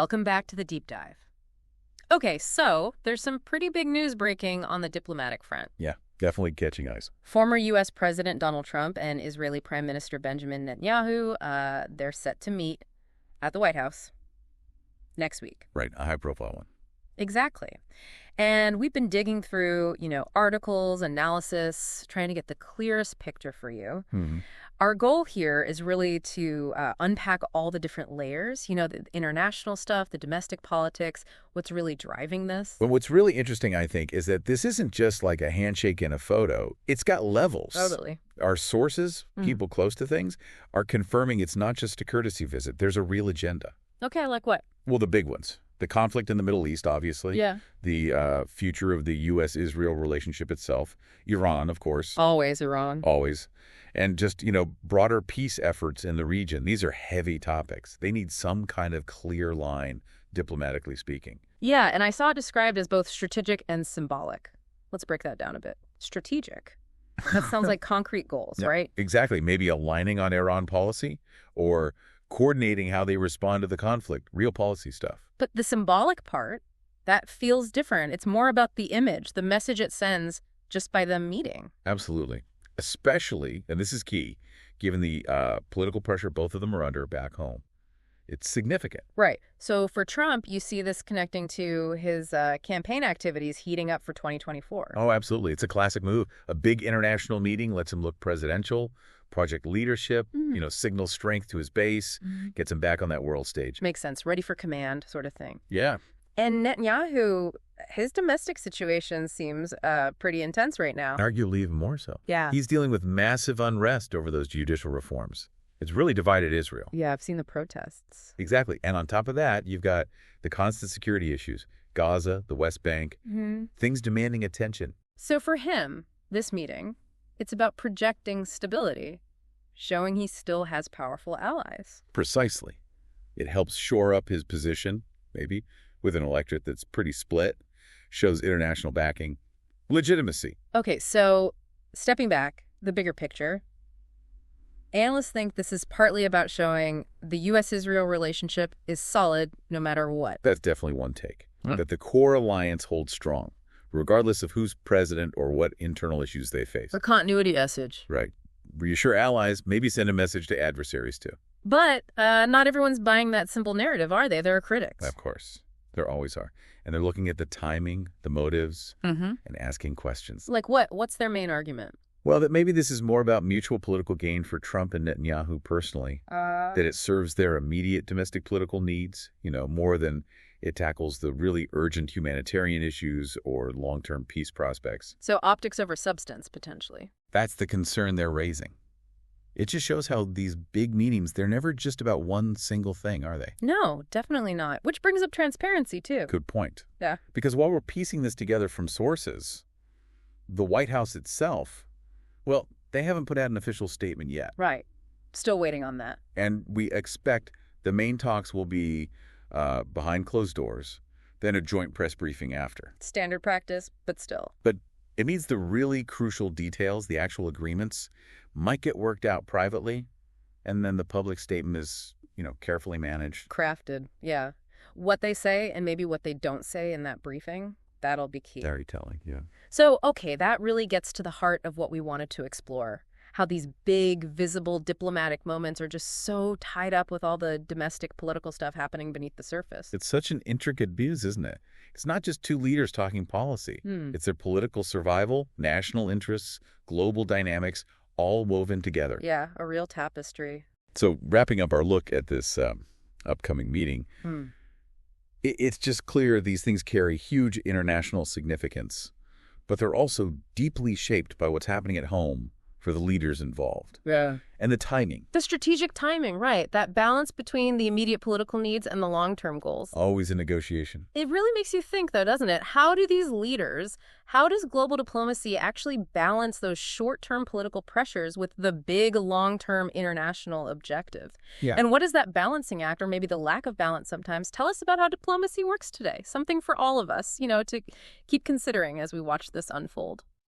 Welcome back to the deep dive. Okay, so there's some pretty big news breaking on the diplomatic front. Yeah, definitely catching eyes. Former U.S. President Donald Trump and Israeli Prime Minister Benjamin Netanyahu, they're set to meet at the White House next week. Right, a high-profile one. Exactly. And we've been digging through, articles, analysis, trying to get the clearest picture for you. Mm-hmm. Our goal here is really to unpack all the different layers, the international stuff, the domestic politics, what's really driving this. But what's really interesting, I think, is that this isn't just like a handshake and a photo. It's got levels. Totally. Our sources, people close to things, are confirming it's not just a courtesy visit. There's a real agenda. Okay, like what? Well, the big ones. The conflict in the Middle East, obviously. Yeah. The future of the U.S.-Israel relationship itself. Iran, of course. Always Iran. Always. And just, broader peace efforts in the region. These are heavy topics. They need some kind of clear line, diplomatically speaking. Yeah, and I saw it described as both strategic and symbolic. Let's break that down a bit. Strategic. That sounds like concrete goals, Yeah, right? Exactly. Maybe aligning on Iran policy or coordinating how they respond to the conflict. Real policy stuff. But the symbolic part, that feels different. It's more about the image, the message it sends just by them meeting. Absolutely. Especially, and this is key, given the political pressure both of them are under back home. It's significant. Right. So for Trump, you see this connecting to his campaign activities heating up for 2024. Oh, absolutely. It's a classic move. A big international meeting lets him look presidential, project leadership, signals strength to his base, gets him back on that world stage. Makes sense. Ready for command sort of thing. Yeah. And Netanyahu, his domestic situation seems pretty intense right now. Arguably even more so. Yeah. He's dealing with massive unrest over those judicial reforms. It's really divided Israel. Yeah, I've seen the protests. Exactly. And on top of that, you've got the constant security issues. Gaza, the West Bank, things demanding attention. So for him, this meeting, it's about projecting stability, showing he still has powerful allies. Precisely. It helps shore up his position, maybe, with an electorate that's pretty split, shows international backing, legitimacy. Okay, so stepping back, the bigger picture, analysts think this is partly about showing the U.S.-Israel relationship is solid no matter what. That's definitely one take, that the core alliance holds strong, regardless of who's president or what internal issues they face. A continuity message. Right. Reassure allies, maybe send a message to adversaries, too. But not everyone's buying that simple narrative, are they? There are critics. Of course. There always are. And they're looking at the timing, the motives, and asking questions. Like what? What's their main argument? Well, that maybe this is more about mutual political gain for Trump and Netanyahu personally, that it serves their immediate domestic political needs, more than it tackles the really urgent humanitarian issues or long-term peace prospects. So optics over substance, potentially. That's the concern they're raising. It just shows how these big meetings, they're never just about one single thing, are they? No, definitely not. Which brings up transparency, too. Good point. Yeah. Because while we're piecing this together from sources, the White House itself, well, they haven't put out an official statement yet. Right. Still waiting on that. And we expect the main talks will be behind closed doors, then a joint press briefing after. Standard practice, but still. But it means the really crucial details, the actual agreements, might get worked out privately, and then the public statement is, carefully managed. Crafted, yeah. What they say and maybe what they don't say in that briefing, that'll be key. Very telling, yeah. So, okay, that really gets to the heart of what we wanted to explore. How these big, visible diplomatic moments are just so tied up with all the domestic political stuff happening beneath the surface. It's such an intricate biz, isn't it? It's not just two leaders talking policy. It's their political survival, national interests, global dynamics, all woven together. Yeah, a real tapestry. So wrapping up our look at this upcoming meeting, it's just clear these things carry huge international significance, but they're also deeply shaped by what's happening at home for the leaders involved. Yeah. And the timing. The strategic timing, right. That balance between the immediate political needs and the long-term goals. Always a negotiation. It really makes you think, though, doesn't it? How do these leaders, how does global diplomacy actually balance those short-term political pressures with the big long-term international objective? Yeah. And what does that balancing act, or maybe the lack of balance sometimes, tell us about how diplomacy works today? Something for all of us, to keep considering as we watch this unfold.